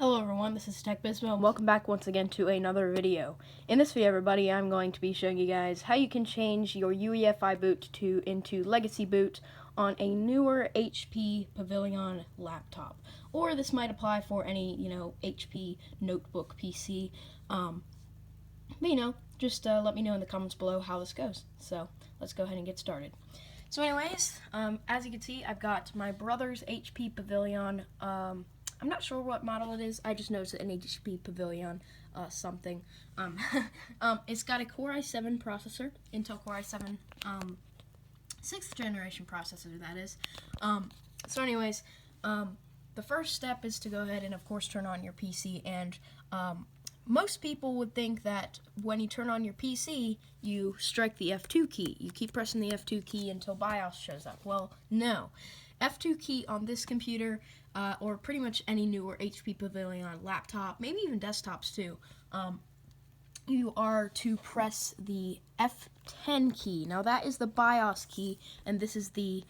Hello everyone, this is TechBizmo, and welcome back once again to another video. In this video, everybody, I'm going to be showing you guys how you can change your UEFI boot into legacy boot on a newer HP Pavilion laptop. Or this might apply for any, HP notebook PC. Just let me know in the comments below how this goes. So, let's go ahead and get started. So anyways, as you can see, I've got my brother's HP Pavilion. I'm not sure what model it is. I just know it's an HP Pavilion something. It's got a Core i7 processor, Intel Core i7, 6th generation processor, that is. So anyways, the first step is to go ahead and, of course, turn on your PC. And most people would think that when you turn on your PC, you strike the F2 key. You keep pressing the F2 key until BIOS shows up. Well, no. F2 key on this computer, or pretty much any newer HP Pavilion laptop, maybe even desktops too, you are to press the F10 key. Now that is the BIOS key, and this is the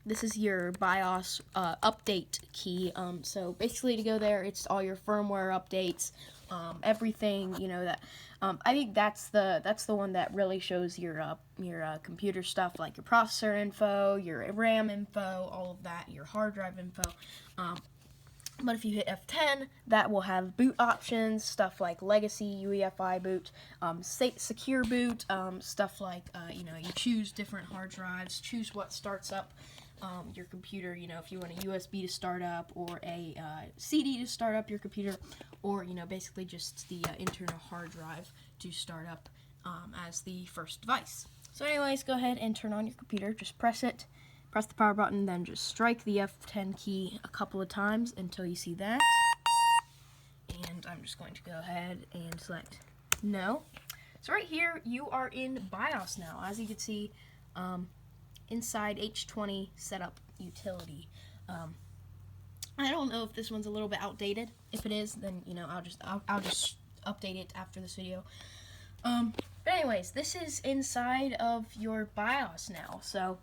this is your BIOS update key. So basically, to go there, it's all your firmware updates, everything. That. I think that's the one that really shows your computer stuff, like your processor info, your RAM info, all of that, your hard drive info. But if you hit F10, that will have boot options, stuff like legacy, UEFI boot, secure boot, stuff like, you choose different hard drives, choose what starts up your computer, if you want a USB to start up, or a CD to start up your computer, or, basically just the internal hard drive to start up as the first device. So anyways, go ahead and turn on your computer, just press it. Press the power button, then just strike the F10 key a couple of times until you see that. And I'm just going to go ahead and select no. So right here, you are in BIOS now. As you can see, inside H20 setup utility. I don't know if this one's a little bit outdated. If it is, then I'll just update it after this video. But anyways, this is inside of your BIOS now. So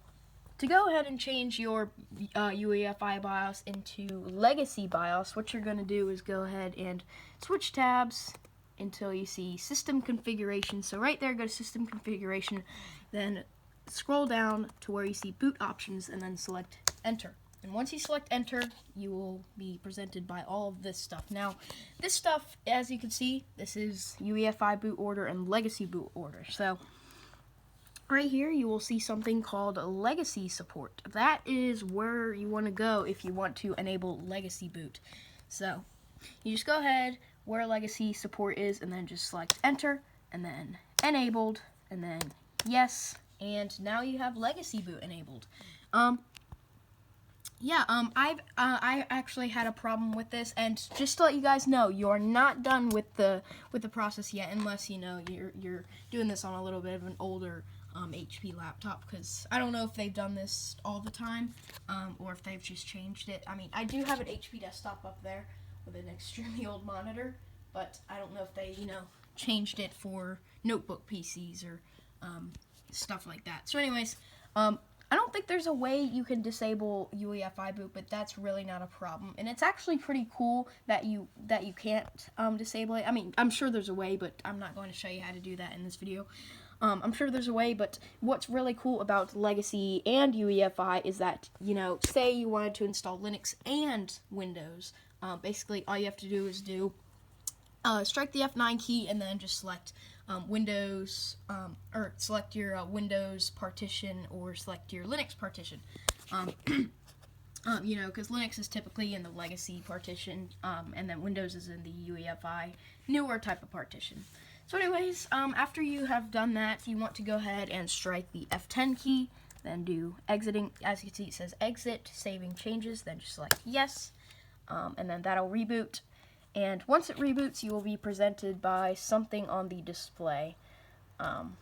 to go ahead and change your UEFI BIOS into legacy BIOS, what you're going to do is go ahead and switch tabs until you see System Configuration. So right there, go to System Configuration, then scroll down to where you see Boot Options, and then select Enter. And once you select Enter, you will be presented by all of this stuff. Now, this stuff, as you can see, this is UEFI boot order and legacy boot order. So right here, you will see something called legacy support. That is where you want to go if you want to enable legacy boot. So you just go ahead where legacy support is, and then just select Enter, and then enabled, and then yes, and now you have legacy boot enabled. I actually had a problem with this, and just to let you guys know, you're not done with the process yet, unless you're doing this on a little bit of an older HP laptop, because I don't know if they've done this all the time, or if they've just changed it. I mean, I do have an HP desktop up there with an extremely old monitor, but I don't know if they, changed it for notebook PCs or stuff like that. So anyways, I don't think there's a way you can disable UEFI boot, but that's really not a problem. And it's actually pretty cool that you can't disable it. I mean, I'm sure there's a way, but I'm not going to show you how to do that in this video. I'm sure there's a way, but what's really cool about legacy and UEFI is that, say you wanted to install Linux and Windows, basically all you have to do is strike the F9 key, and then just select Windows, or select your Windows partition, or select your Linux partition. Because Linux is typically in the legacy partition, and then Windows is in the UEFI newer type of partition. So anyways, after you have done that, you want to go ahead and strike the F10 key, then do exiting. As you can see, it says exit, saving changes, then just select yes, and then that'll reboot. And once it reboots, you will be presented by something on the display. And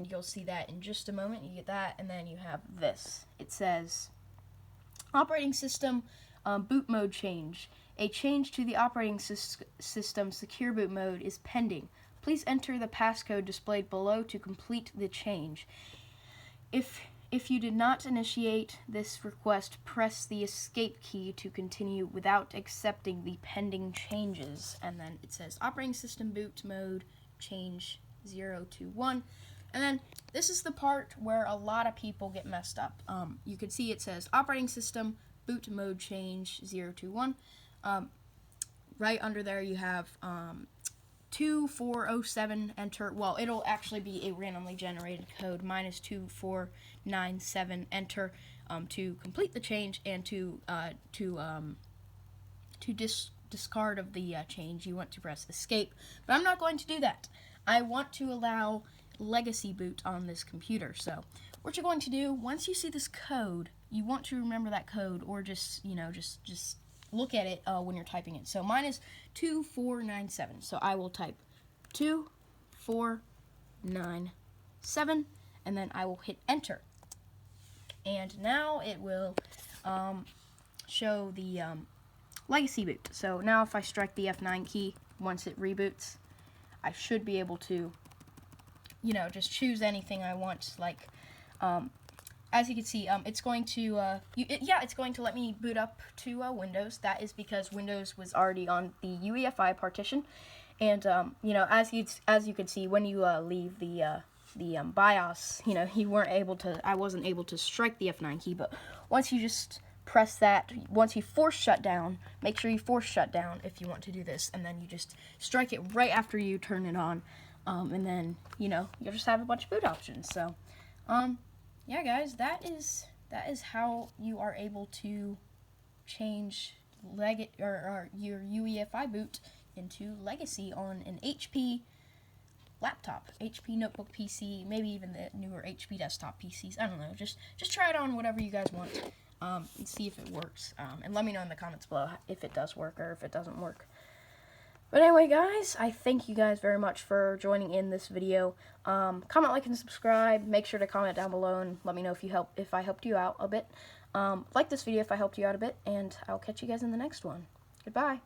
you'll see that in just a moment. You get that, and then you have this. It says, Operating System Boot Mode Change. A change to the operating system secure boot mode is pending. Please enter the passcode displayed below to complete the change. If if you did not initiate this request, press the escape key to continue without accepting the pending changes. And then it says operating system boot mode change 0 to 1. And then this is the part where a lot of people get messed up. You can see it says operating system boot mode change 0 to 1. Right under there you have 2407 enter. Well, it'll actually be a randomly generated code -2497 enter to complete the change and to discard of the change. You want to press escape, but I'm not going to do that. I want to allow legacy boot on this computer. So what you're going to do, once you see this code, you want to remember that code, or just just look at it when you're typing it. So mine is 2497. So I will type 2497, and then I will hit enter. And now it will show the legacy boot. So now if I strike the F9 key, once it reboots, I should be able to, just choose anything I want. Like, as you can see, it's going to, it's going to let me boot up to Windows. That is because Windows was already on the UEFI partition, and as you can see, when you leave the BIOS, I wasn't able to strike the F9 key. But once you just press that, once you force shut down, make sure you force shut down if you want to do this, and then you just strike it right after you turn it on, and then you'll just have a bunch of boot options. So yeah, guys, that is how you are able to change your UEFI boot into legacy on an HP laptop, HP notebook PC, maybe even the newer HP desktop PCs. I don't know. Just try it on whatever you guys want, and see if it works. And let me know in the comments below if it does work or if it doesn't work. But anyway, guys, I thank you guys very much for joining in this video. Comment, like, and subscribe. Make sure to comment down below and let me know if I helped you out a bit. Like this video if I helped you out a bit, and I'll catch you guys in the next one. Goodbye.